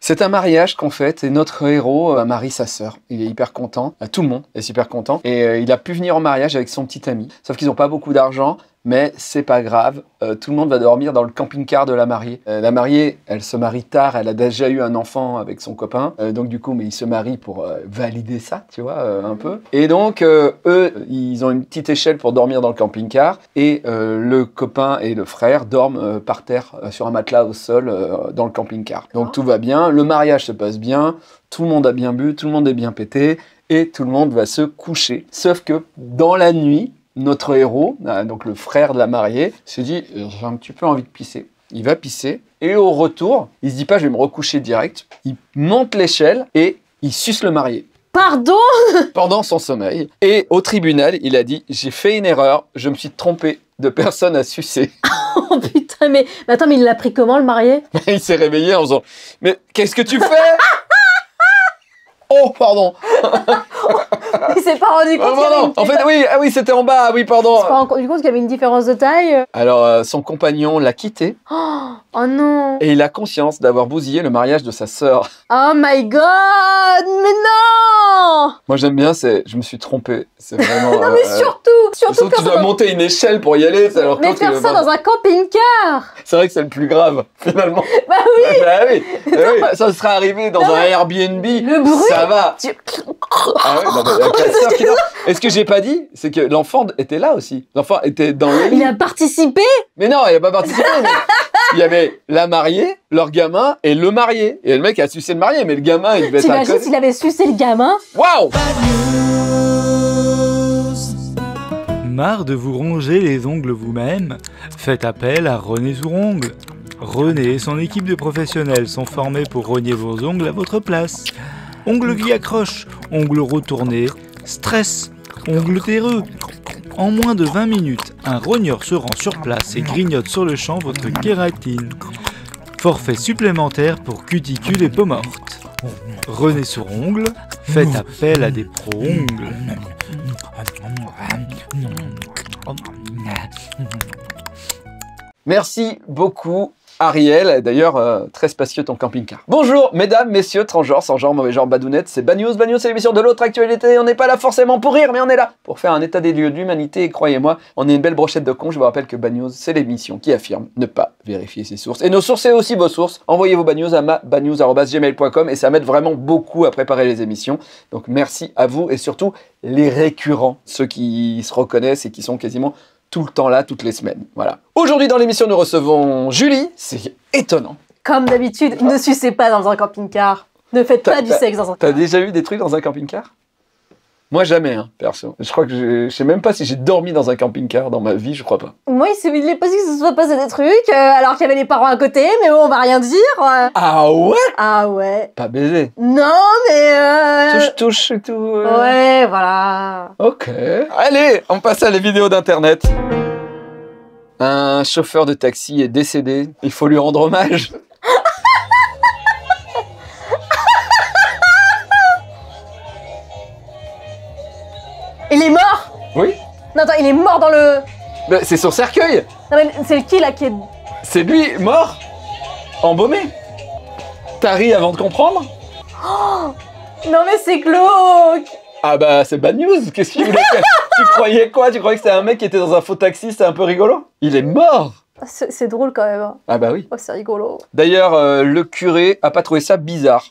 C'est un mariage qu'on fait et notre héros marie sa sœur. Il est hyper content, tout le monde est super content. Et il a pu venir au mariage avec son petit ami. Sauf qu'ils n'ont pas beaucoup d'argent, mais c'est pas grave. Tout le monde va dormir dans le camping-car de la mariée. La mariée, elle se marie tard, elle a déjà eu un enfant avec son copain. Donc du coup, mais ils se marient pour valider ça, tu vois, un peu. Et donc, eux, ils ont une petite échelle pour dormir dans le camping-car. Et le copain et le frère dorment par terre, sur un matelas au sol, dans le camping-car. Donc tout va bien, le mariage se passe bien, tout le monde a bien bu, tout le monde est bien pété. Et tout le monde va se coucher. Sauf que dans la nuit, notre héros, donc le frère de la mariée, se dit « j'ai un petit peu envie de pisser ». Il va pisser et au retour, il se dit pas « je vais me recoucher direct ». Il monte l'échelle et il suce le marié. Pardon? Pendant son sommeil. Et au tribunal, il a dit « j'ai fait une erreur, je me suis trompé de personne à sucer ». Oh putain, mais attends, mais il l'a pris comment le marié? Il s'est réveillé en disant « mais qu'est-ce que tu fais ?» Oh, pardon. Il s'est pas rendu compte. Non. En fait, oui, ah oui, c'était en bas. Oui, pardon. Il s'est pas rendu compte qu'il y avait une différence de taille. Alors, son compagnon l'a quitté. Oh non. Et il a conscience d'avoir bousillé le mariage de sa sœur. Oh my god, mais non. Moi, j'aime bien, je me suis trompé. C'est vraiment. Non, mais surtout que tu dois monter une échelle pour y aller. Alors, mais faire ça dans un camping-car. C'est vrai que c'est le plus grave, finalement. Bah oui. Bah oui. Ça serait arrivé dans un Airbnb. Le bruit. Ça va. Ah ouais, non, mais est-ce que j'ai pas dit? C'est que l'enfant était là aussi. L'enfant était dans le lit. Il a participé? Mais non, il a pas participé. Il y avait la mariée, leur gamin et le marié. Et le mec a sucé le marié, mais le gamin, il devait être T'imagines s'il avait sucé le gamin? Waouh! Marre de vous ronger les ongles vous-même? Faites appel à René Sourongles. René et son équipe de professionnels sont formés pour rogner vos ongles à votre place. Ongles qui accrochent, ongles retournés, stress, ongles terreux. En moins de 20 minutes, un rogneur se rend sur place et grignote sur le champ votre kératine. Forfait supplémentaire pour cuticules et peau morte. René Sourongles, faites appel à des pro-ongles. Merci beaucoup. Ariel, d'ailleurs, très spacieux ton camping-car. Bonjour, mesdames, messieurs, transgenres, sans genre, mauvais genre, badounettes, c'est Bagnews. Bagnews, c'est l'émission de l'autre actualité. On n'est pas là forcément pour rire, mais on est là pour faire un état des lieux d'humanité. Et croyez-moi, on est une belle brochette de cons. Je vous rappelle que Bagnews, c'est l'émission qui affirme ne pas vérifier ses sources. Et nos sources, c'est aussi vos sources. Envoyez vos bagnews à mabagnews@gmail.com et ça m'aide vraiment beaucoup à préparer les émissions. Donc merci à vous et surtout les récurrents, ceux qui se reconnaissent et qui sont quasiment tout le temps là, toutes les semaines. Voilà. Aujourd'hui dans l'émission, nous recevons Julie. C'est étonnant. Comme d'habitude, ne sucez pas dans un camping-car. Ne faites pas du sexe dans un T'as camping-car. déjà eu des trucs dans un camping-car? Moi jamais, hein, perso. Je crois que je sais même pas si j'ai dormi dans un camping-car dans ma vie, je crois pas. Moi, il est possible que se soit passé des trucs, alors qu'il y avait les parents à côté, mais bon, on va rien dire. Ah ouais? Ah ouais. Pas baiser. Non, mais Touche et tout. Ouais, voilà. Ok. Allez, on passe à les vidéos d'internet. Un chauffeur de taxi est décédé. Il faut lui rendre hommage. Il est mort. Oui. Non, attends, il est mort dans le... Ben, c'est son cercueil. Non, mais c'est qui, là, qui est... C'est lui, mort. Embaumé. T'as ri avant de comprendre? Non, mais c'est glauque. Ah bah c'est bad news, qu'est-ce qu'il voulait faire? Tu croyais quoi? Tu croyais que c'était un mec qui était dans un faux taxi, c'était un peu rigolo? Il est mort! C'est drôle quand même. Hein. Ah bah oui. Oh, c'est rigolo. D'ailleurs, le curé a pas trouvé ça bizarre.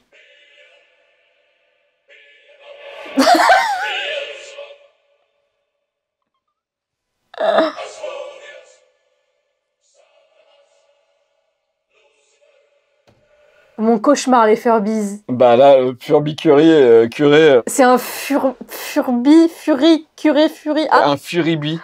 Mon cauchemar, les Furbies. Bah là, Furby curé, C'est un Furby, Fury, curé, Fury. Ah, un Furibi.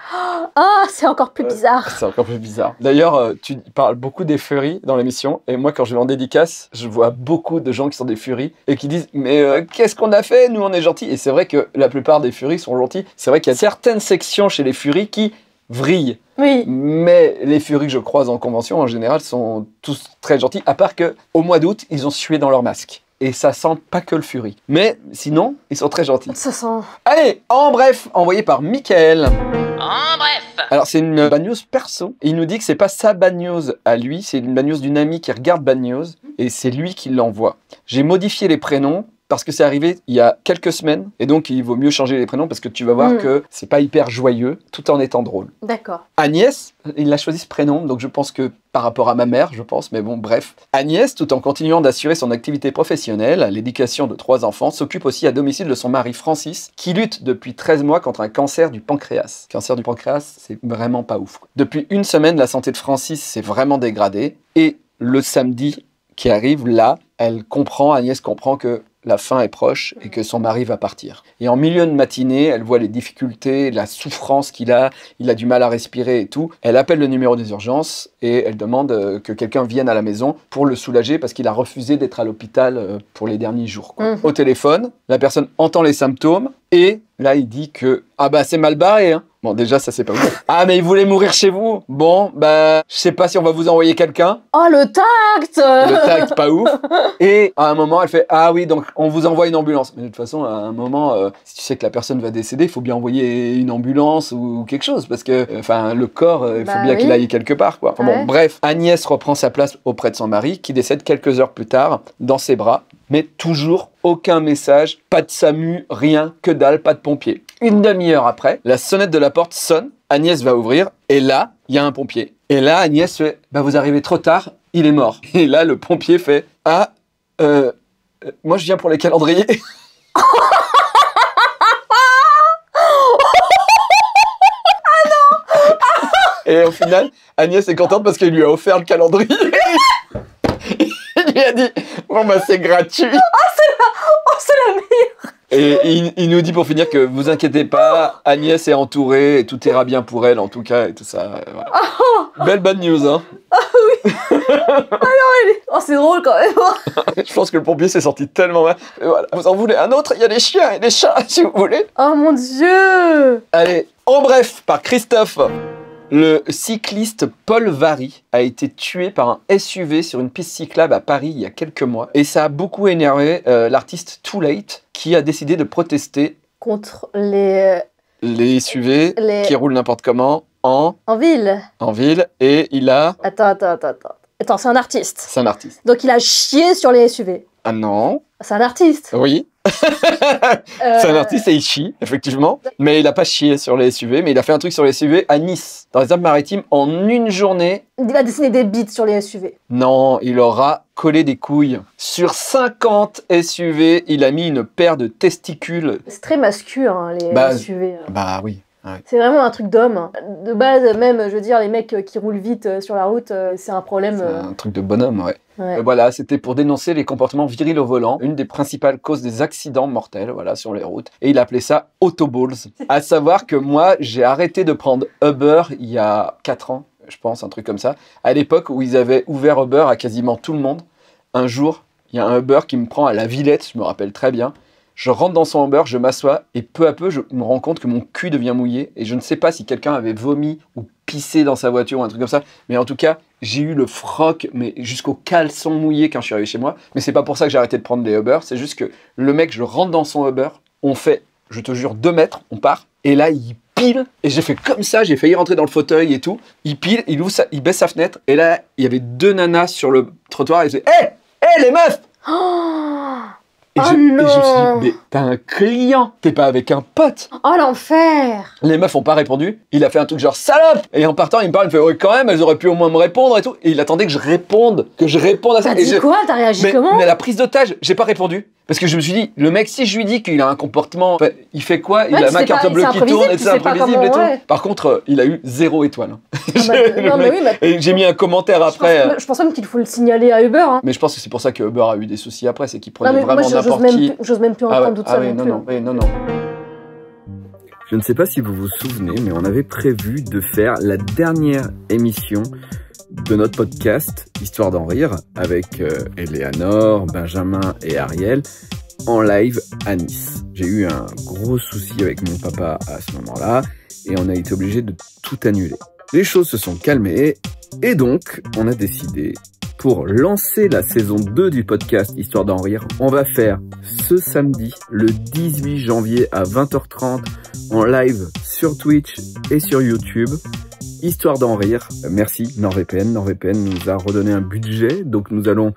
ah c'est encore plus bizarre. C'est encore plus bizarre. D'ailleurs, tu parles beaucoup des furries dans l'émission, et moi quand je vais en dédicace, je vois beaucoup de gens qui sont des furries et qui disent « Mais qu'est-ce qu'on a fait? Nous on est gentils ». Et c'est vrai que la plupart des furries sont gentils. C'est vrai qu'il y a certaines sections chez les furries qui vrillent. Oui. Mais les furries que je croise en convention, en général, sont tous très gentils, à part que au mois d'août, ils ont sué dans leur masque. Et ça sent pas que le furie. Mais sinon, ils sont très gentils. Ça sent... Allez, en bref, envoyé par Mickaël. En bref. Alors c'est une bad news perso, et il nous dit que c'est pas sa bad news à lui, c'est une bad news d'une amie qui regarde bad news, et c'est lui qui l'envoie. J'ai modifié les prénoms, parce que c'est arrivé il y a quelques semaines, et donc il vaut mieux changer les prénoms, parce que tu vas voir que c'est pas hyper joyeux, tout en étant drôle. D'accord. Agnès, il a choisi ce prénom, donc je pense que par rapport à ma mère, je pense, mais bon, bref. Agnès, tout en continuant d'assurer son activité professionnelle, l'éducation de 3 enfants, s'occupe aussi à domicile de son mari Francis, qui lutte depuis 13 mois contre un cancer du pancréas. Cancer du pancréas, c'est vraiment pas ouf. Depuis une semaine, la santé de Francis s'est vraiment dégradée, et le samedi qui arrive, là, Agnès comprend que la fin est proche et que son mari va partir. Et en milieu de matinée, elle voit les difficultés, la souffrance qu'il a, il a du mal à respirer et tout. Elle appelle le numéro des urgences et elle demande que quelqu'un vienne à la maison pour le soulager parce qu'il a refusé d'être à l'hôpital pour les derniers jours. Au téléphone, la personne entend les symptômes et là il dit que « Ah bah c'est mal barré hein !» Bon déjà ça c'est pas ouf. « Ah mais il voulait mourir chez vous !» Bon bah je sais pas si on va vous envoyer quelqu'un. Oh le tact. Le tact pas ouf. Et à un moment elle fait « Ah oui donc on vous envoie une ambulance. » Mais de toute façon à un moment si tu sais que la personne va décéder il faut bien envoyer une ambulance ou quelque chose parce que enfin le corps il faut bien qu'il aille quelque part quoi. Enfin, bon bref, Agnès reprend sa place auprès de son mari qui décède quelques heures plus tard dans ses bras. Mais toujours aucun message, pas de SAMU, rien, que dalle, pas de pompier. Une demi-heure après, la sonnette de la porte sonne, Agnès va ouvrir, et là, il y a un pompier. Et là, Agnès fait « Bah vous arrivez trop tard, il est mort. » Et là, le pompier fait « Ah, moi je viens pour les calendriers. » Et au final, Agnès est contente parce qu'elle lui a offert le calendrier. Il lui a dit « Bon bah c'est gratuit. » C'est la meilleure. Et il nous dit pour finir que vous inquiétez pas, Agnès est entourée et tout ira bien pour elle en tout cas et tout ça. Voilà. Belle bad news hein. Ah oui. Oh c'est drôle quand même. Je pense que le pompier s'est senti tellement mal. Et voilà. Vous en voulez un autre? Il y a des chiens et des chats si vous voulez. Oh mon dieu. Allez, en bref, par Christophe. Le cycliste Paul Vary a été tué par un SUV sur une piste cyclable à Paris il y a quelques mois. Et ça a beaucoup énervé l'artiste Too Late qui a décidé de protester contre les SUV qui roulent n'importe comment en ville. En ville. Et il a... Attends, c'est un artiste. C'est un artiste. Donc il a chié sur les SUV. Ah non. C'est un artiste. Oui. C'est un artiste et il chie, effectivement. Mais il a pas chié sur les SUV, mais il a fait un truc sur les SUV à Nice, dans les Alpes-Maritimes, en une journée. Il a dessiné des bites sur les SUV. Non, il aura collé des couilles. Sur 50 SUV, il a mis une paire de testicules. C'est très masculin, les SUV. Bah oui. Ouais. C'est vraiment un truc d'homme. De base, même, je veux dire, les mecs qui roulent vite sur la route, c'est un problème. C'est un truc de bonhomme, ouais. Ouais. Voilà, c'était pour dénoncer les comportements virils au volant, une des principales causes des accidents mortels, voilà, sur les routes. Et il appelait ça autoballs. À savoir que moi, j'ai arrêté de prendre Uber il y a 4 ans, je pense, un truc comme ça. À l'époque où ils avaient ouvert Uber à quasiment tout le monde. Un jour, il y a un Uber qui me prend à la Villette, je me rappelle très bien. Je rentre dans son Uber, je m'assois et peu à peu, je me rends compte que mon cul devient mouillé. Et je ne sais pas si quelqu'un avait vomi ou pissé dans sa voiture ou un truc comme ça. Mais en tout cas, j'ai eu le froc, mais jusqu'au caleçon mouillé quand je suis arrivé chez moi. Mais c'est pas pour ça que j'ai arrêté de prendre les Uber. C'est juste que le mec, je rentre dans son Uber, on fait, je te jure, 2 mètres, on part. Et là, il pile. Et j'ai fait comme ça, j'ai failli rentrer dans le fauteuil et tout. Il pile, il baisse sa fenêtre. Et là, il y avait 2 nanas sur le trottoir. Et il fait « Hé, les meufs !» Et je me suis dit, mais t'as un client, t'es pas avec un pote. Oh l'enfer. Les meufs ont pas répondu. Il a fait un truc genre salope. Et en partant, il me parle, il me fait ouais quand même, elles auraient pu au moins me répondre et tout. Et il attendait que je réponde à ça. T'as dit quoi? T'as réagi comment? Mais la prise d'otage, j'ai pas répondu. Parce que je me suis dit, le mec, si je lui dis qu'il a un comportement, il fait quoi? Il a ma carte bleue qui tourne et c'est imprévisible et tout. Par contre, il a eu 0 étoile. Et j'ai mis un commentaire après. Je pense même qu'il faut le signaler à Uber. Hein. Mais je pense que c'est pour ça que Uber a eu des soucis après, c'est qu'il prenait vraiment n'importe qui. J'ose même plus entendre tout ça non plus. Non. Je ne sais pas si vous vous souvenez, mais on avait prévu de faire la dernière émission de notre podcast Histoire d'en rire avec Eleanor, Benjamin et Ariel en live à Nice. J'ai eu un gros souci avec mon papa à ce moment-là et on a été obligé de tout annuler. Les choses se sont calmées et donc on a décidé pour lancer la saison 2 du podcast Histoire d'en rire, on va faire ce samedi, le 18 janvier à 20h30, en live sur Twitch et sur YouTube. Histoire d'en rire. Merci NordVPN. NordVPN nous a redonné un budget, donc nous allons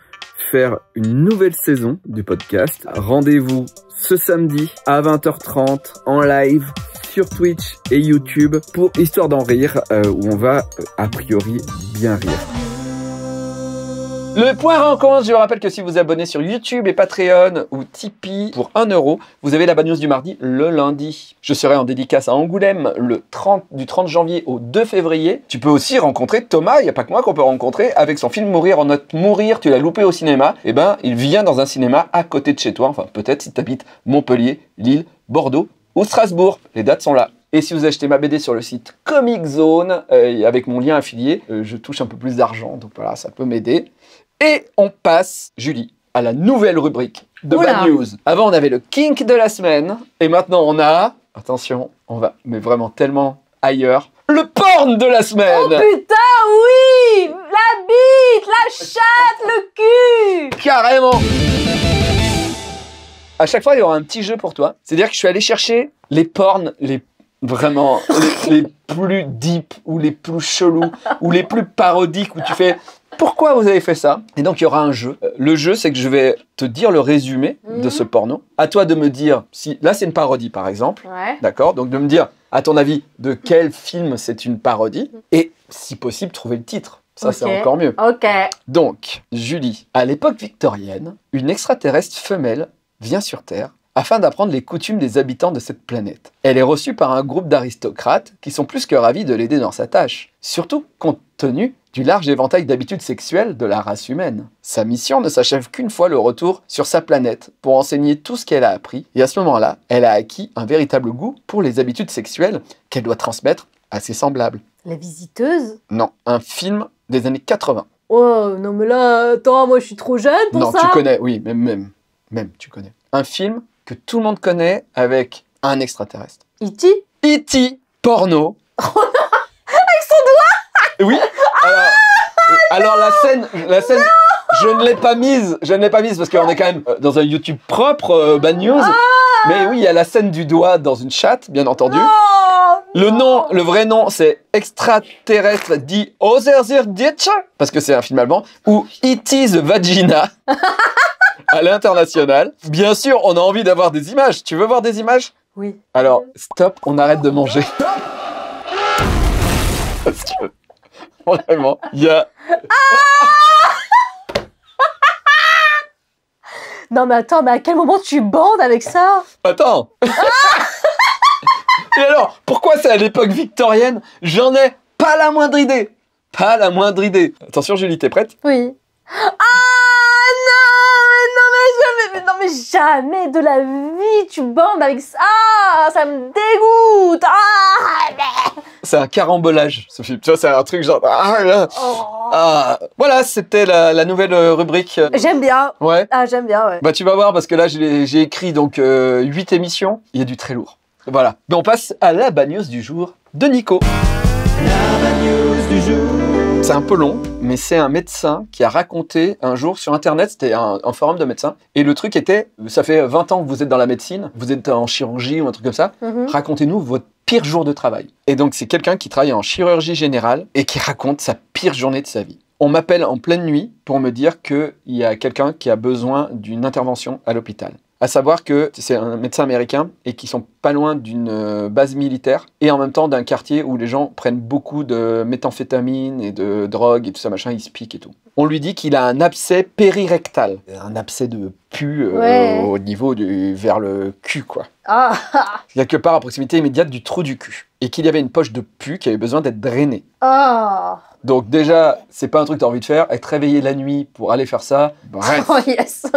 faire une nouvelle saison du podcast. Rendez-vous ce samedi à 20h30 en live sur Twitch et YouTube pour Histoire d'en rire, où on va a priori bien rire. Le point rencontre, je vous rappelle que si vous abonnez sur YouTube et Patreon ou Tipeee pour 1 €, vous avez la bad news du mardi le lundi. Je serai en dédicace à Angoulême du 30 janvier au 2 février. Tu peux aussi rencontrer Thomas, il n'y a pas que moi qu'on peut rencontrer, avec son film Mourir en note Mourir, tu l'as loupé au cinéma. Eh ben, il vient dans un cinéma à côté de chez toi, enfin peut-être si tu habites Montpellier, Lille, Bordeaux ou Strasbourg. Les dates sont là. Et si vous achetez ma BD sur le site Comic Zone, avec mon lien affilié, je touche un peu plus d'argent, donc voilà, ça peut m'aider. Et on passe, Julie, à la nouvelle rubrique de Bad News. Avant, on avait le kink de la semaine, et maintenant on a, attention, on va, mais vraiment tellement ailleurs, le porn de la semaine. Oh putain, oui! La bite, la chatte, le cul! Carrément! À chaque fois, il y aura un petit jeu pour toi. C'est-à-dire que je suis allé chercher les porns, les plus deep, ou les plus chelous, ou les plus parodiques, où tu fais... Pourquoi vous avez fait ça? Et donc, il y aura un jeu. Le jeu, c'est que je vais te dire le résumé de ce porno. À toi de me dire si... Là, c'est une parodie, par exemple. Ouais. D'accord? Donc, de me dire, à ton avis, de quel film c'est une parodie. Et, si possible, trouver le titre. Ça, c'est encore mieux. Ok. Donc, Julie, à l'époque victorienne, une extraterrestre femelle vient sur Terre afin d'apprendre les coutumes des habitants de cette planète. Elle est reçue par un groupe d'aristocrates qui sont plus que ravis de l'aider dans sa tâche. Surtout compte tenu du large éventail d'habitudes sexuelles de la race humaine. Sa mission ne s'achève qu'une fois le retour sur sa planète pour enseigner tout ce qu'elle a appris. Et à ce moment-là, elle a acquis un véritable goût pour les habitudes sexuelles qu'elle doit transmettre à ses semblables. La visiteuse? Non, un film des années 80. Oh, non mais là, attends, moi je suis trop jeune pour ça. Non, tu connais, oui, même, tu connais. Un film que tout le monde connaît avec un extraterrestre. E.T. E.T. porno. Avec son doigt. Oui. Alors la scène, je ne l'ai pas mise parce qu'on est quand même dans un YouTube propre, Bad News. Mais oui, il y a la scène du doigt dans une chatte, bien entendu. Le vrai nom, c'est Extraterrestre die Außerirdische, parce que c'est un film allemand, ou E.T. the Vagina. À l'international. Bien sûr, on a envie d'avoir des images. Tu veux voir des images? Oui. Alors, stop, on arrête de manger. Parce que, vraiment, il y a... Non mais attends, mais à quel moment tu bandes avec ça? Attends. Et alors, pourquoi c'est à l'époque victorienne? J'en ai pas la moindre idée. Pas la moindre idée. Attention Julie, t'es prête? Oui. Non mais jamais de la vie tu bandes avec ça, ça me dégoûte. C'est un carambolage ce film, tu vois, c'est un truc genre... Voilà, c'était la nouvelle rubrique. J'aime bien. Ouais. Ah, j'aime bien, ouais. Bah tu vas voir, parce que là j'ai écrit donc 8 émissions, il y a du très lourd. Voilà. Mais on passe à la bad news du jour de Nico. La bad news du jour. C'est un peu long, mais c'est un médecin qui a raconté un jour sur Internet, c'était un forum de médecins, et le truc était, ça fait 20 ans que vous êtes dans la médecine, vous êtes en chirurgie ou un truc comme ça, racontez-nous votre pire jour de travail. Et donc c'est quelqu'un qui travaille en chirurgie générale et qui raconte sa pire journée de sa vie. On m'appelle en pleine nuit pour me dire qu'il y a quelqu'un qui a besoin d'une intervention à l'hôpital. À savoir que c'est un médecin américain et qui sont pas loin d'une base militaire et en même temps d'un quartier où les gens prennent beaucoup de méthamphétamine et de drogue et tout ça machin, ils se piquent et tout. On lui dit qu'il a un abcès périrectal, un abcès de pu au niveau vers le cul quoi. Quelque part à proximité immédiate du trou du cul. Et qu'il y avait une poche de pu qui avait besoin d'être drainée. Donc déjà, c'est pas un truc que t'as envie de faire, être réveillé la nuit pour aller faire ça. Bref. Oh yes.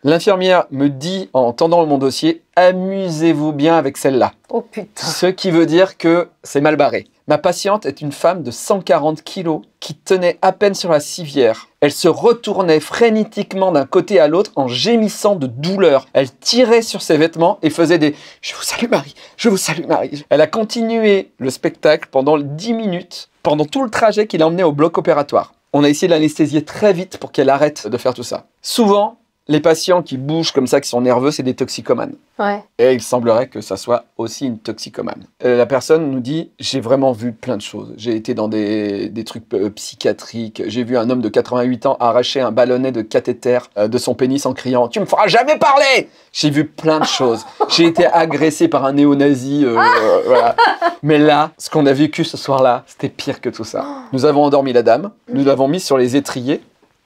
L'infirmière me dit, en tendant mon dossier, amusez-vous bien avec celle-là. Oh putain. Ce qui veut dire que c'est mal barré. Ma patiente est une femme de 140 kilos qui tenait à peine sur la civière. Elle se retournait frénétiquement d'un côté à l'autre en gémissant de douleur. Elle tirait sur ses vêtements et faisait des « Je vous salue Marie, je vous salue Marie ». Elle a continué le spectacle pendant 10 minutes, pendant tout le trajet qui l'a emmené au bloc opératoire. On a essayé de l'anesthésier très vite pour qu'elle arrête de faire tout ça. Souvent, les patients qui bougent comme ça, qui sont nerveux, c'est des toxicomanes. Ouais. Et il semblerait que ça soit aussi une toxicomane. La personne nous dit, j'ai vraiment vu plein de choses. J'ai été dans des trucs psychiatriques. J'ai vu un homme de 88 ans arracher un ballonnet de cathéter de son pénis en criant « Tu me feras jamais parler !» J'ai vu plein de choses. J'ai été agressé par un néo-nazi. Voilà. Mais là, ce qu'on a vécu ce soir-là, c'était pire que tout ça. Nous avons endormi la dame. Nous l'avons mise sur les étriers.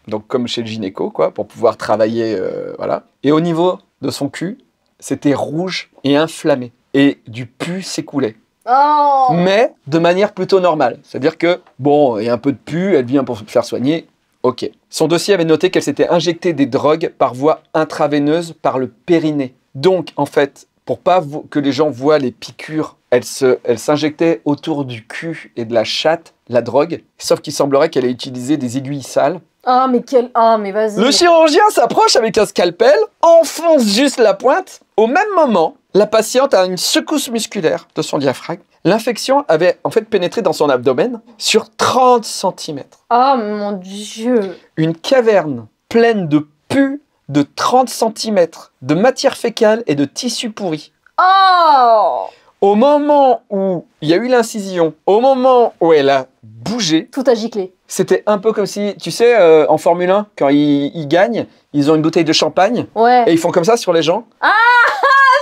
Donc comme chez le gynéco, quoi, pour pouvoir travailler, voilà. Et au niveau de son cul, c'était rouge et inflammé. Et du pus s'écoulait. Oh. Mais de manière plutôt normale. C'est-à-dire que, bon, il y a un peu de pus, elle vient pour se faire soigner, ok. Son dossier avait noté qu'elle s'était injecté des drogues par voie intraveineuse par le périnée. Donc, en fait, pour pas que les gens voient les piqûres, elle s'injectait autour du cul et de la chatte, la drogue, sauf qu'il semblerait qu'elle ait utilisé des aiguilles sales. Oh, mais quel... Oh, mais vas-y. Le chirurgien s'approche avec un scalpel, enfonce juste la pointe. Au même moment, la patiente a une secousse musculaire de son diaphragme. L'infection avait en fait pénétré dans son abdomen sur 30 cm. Oh mon Dieu. Une caverne pleine de pus de 30 cm, de matière fécale et de tissus pourris. Oh. Au moment où il y a eu l'incision, au moment où elle a bougé, Tout a giclé. c'était un peu comme si, tu sais, en Formule 1, quand ils gagnent, ils ont une bouteille de champagne Ouais. et ils font comme ça sur les gens. Ah,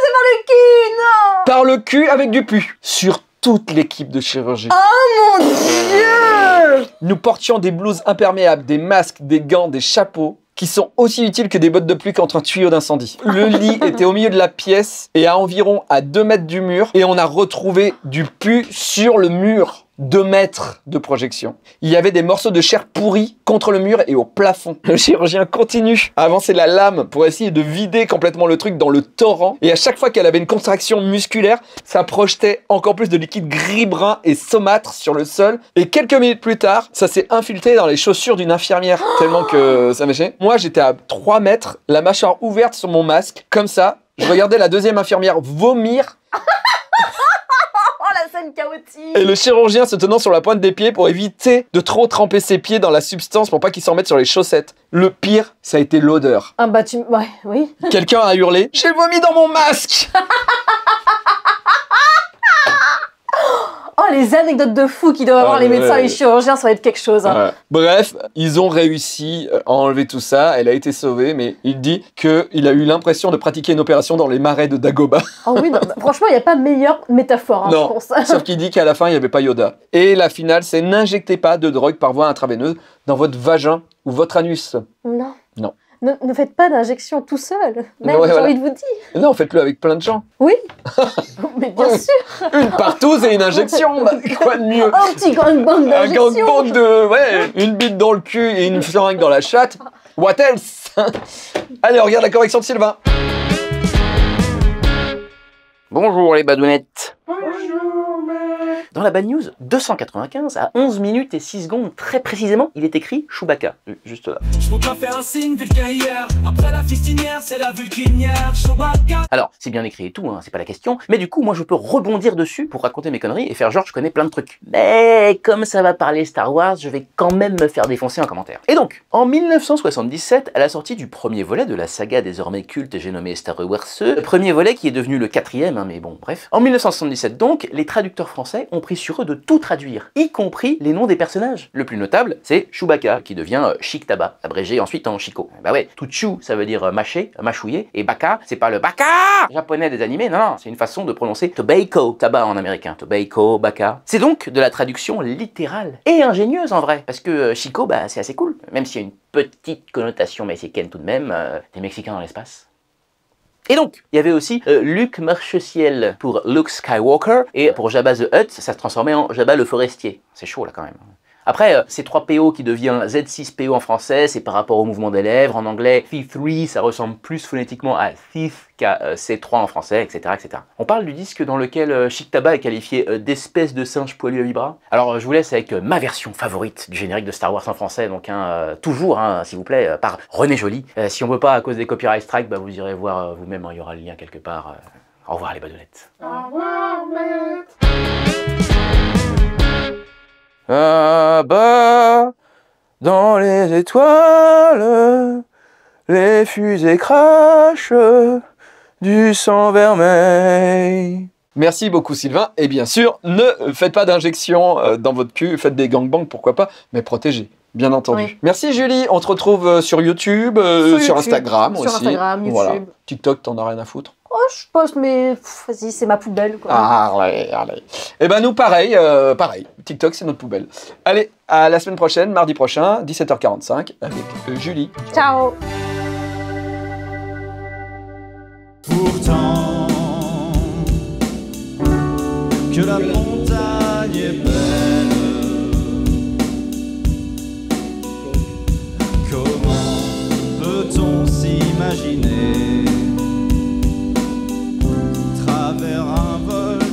c'est par le cul, non. Par le cul avec du pu. Sur toute l'équipe de chirurgie. Oh mon Dieu. Nous portions des blouses imperméables, des masques, des gants, des chapeaux, qui sont aussi utiles que des bottes de pluie contre un tuyau d'incendie. Le lit était au milieu de la pièce et à environ à 2 mètres du mur, et on a retrouvé du pu sur le mur. 2 mètres de projection. Il y avait des morceaux de chair pourris contre le mur et au plafond. Le chirurgien continue à avancer la lame pour essayer de vider complètement le truc dans le torrent. Et à chaque fois qu'elle avait une contraction musculaire, ça projetait encore plus de liquide gris-brun et saumâtre sur le sol. Et quelques minutes plus tard, ça s'est infiltré dans les chaussures d'une infirmière. Tellement que ça m'échait. Moi, j'étais à 3 mètres, la mâchoire ouverte sur mon masque, comme ça. Je regardais la deuxième infirmière vomir. Oh, la scène chaotique. Et le chirurgien se tenant sur la pointe des pieds pour éviter de trop tremper ses pieds dans la substance pour pas qu'ils s'en mettent sur les chaussettes. Le pire, ça a été l'odeur. Ah bah tu... Ouais, oui. Quelqu'un a hurlé « J'ai vomi dans mon masque !» Oh, les anecdotes de fous qu'ils doivent avoir les médecins et les chirurgiens, ça va être quelque chose. Hein. Ouais. Bref, ils ont réussi à enlever tout ça. Elle a été sauvée, mais il dit qu'il a eu l'impression de pratiquer une opération dans les marais de Dagobah. Oh oui, non, bah, franchement, il n'y a pas meilleure métaphore, hein, Non, je pense. sauf qu'il dit qu'à la fin, il n'y avait pas Yoda. Et la finale, c'est n'injectez pas de drogue par voie intraveineuse dans votre vagin ou votre anus. Non. Non. Ne faites pas d'injection tout seul. Même, Ouais, j'ai voilà. envie de vous dire. Non, faites-le avec plein de gens. Oui. Mais bien sûr. Une partouze et une injection, bah, quoi de mieux? Un petit gangbang Un d'injection. gangbang de... Ouais, une bite dans le cul et une seringue dans la chatte. What else? Allez, on regarde la correction de Sylvain. Bonjour les badounettes. Dans la Bad News 295, à 11 minutes et 6 secondes, très précisément, il est écrit Chewbacca, juste là. Je peux pas faire un signe vulgaire hier. Après la fistinière, c'est la vulcanière. Chewbacca. Alors, c'est bien écrit et tout, hein, c'est pas la question, mais du coup, moi je peux rebondir dessus pour raconter mes conneries et faire genre je connais plein de trucs. Mais comme ça va parler Star Wars, je vais quand même me faire défoncer en commentaire. Et donc, en 1977, à la sortie du premier volet de la saga désormais culte, j'ai nommé Star Wars, le premier volet qui est devenu le 4e, hein, mais bon, bref. En 1977 donc, les traducteurs français ont pris sur eux de tout traduire, y compris les noms des personnages. Le plus notable, c'est Chewbacca, qui devient Chic Tabac, abrégé ensuite en Chico. Bah ouais, tout Chew, ça veut dire mâcher, mâchouiller, et Baka, c'est pas le Baka japonais des animés, non, non, c'est une façon de prononcer tobacco, tabac en américain, tobacco, Baka. C'est donc de la traduction littérale, et ingénieuse en vrai, parce que Chico, bah c'est assez cool, même s'il y a une petite connotation mexicaine tout de même, des Mexicains dans l'espace. Et donc, il y avait aussi Luke Marche-Ciel pour Luke Skywalker, et pour Jabba the Hutt, ça se transformait en Jabba le Forestier. C'est chaud là quand même. Après, C3PO qui devient Z6PO en français, c'est par rapport au mouvement des lèvres. En anglais, C3, ça ressemble plus phonétiquement à Thief qu'à C3 en français, etc., etc. On parle du disque dans lequel Chic Tabac est qualifié d'espèce de singe poilu à vibra. Alors, je vous laisse avec ma version favorite du générique de Star Wars en français, donc toujours, s'il vous plaît, par René Joly. Si on veut pas à cause des copyright strikes, bah, vous irez voir vous-même, il y aura le lien quelque part. Au revoir les badounettes. Au revoir, maître. Dans les étoiles, les fusées crachent du sang vermeil. Merci beaucoup Sylvain, et bien sûr, ne faites pas d'injection dans votre cul, faites des gangbangs, pourquoi pas, mais protégez, bien entendu. Oui. Merci Julie, on te retrouve sur YouTube, sur Instagram aussi. Sur Instagram, YouTube. Voilà. TikTok, t'en as rien à foutre? Oh, je poste, mais vas-y, c'est ma poubelle, quoi. Allez. Et ben nous, pareil, TikTok, c'est notre poubelle. Allez, à la semaine prochaine, mardi prochain, 17h45, avec Julie. Ciao. Pourtant, que la montagne est belle, comment peut-on s'imaginer travers un vol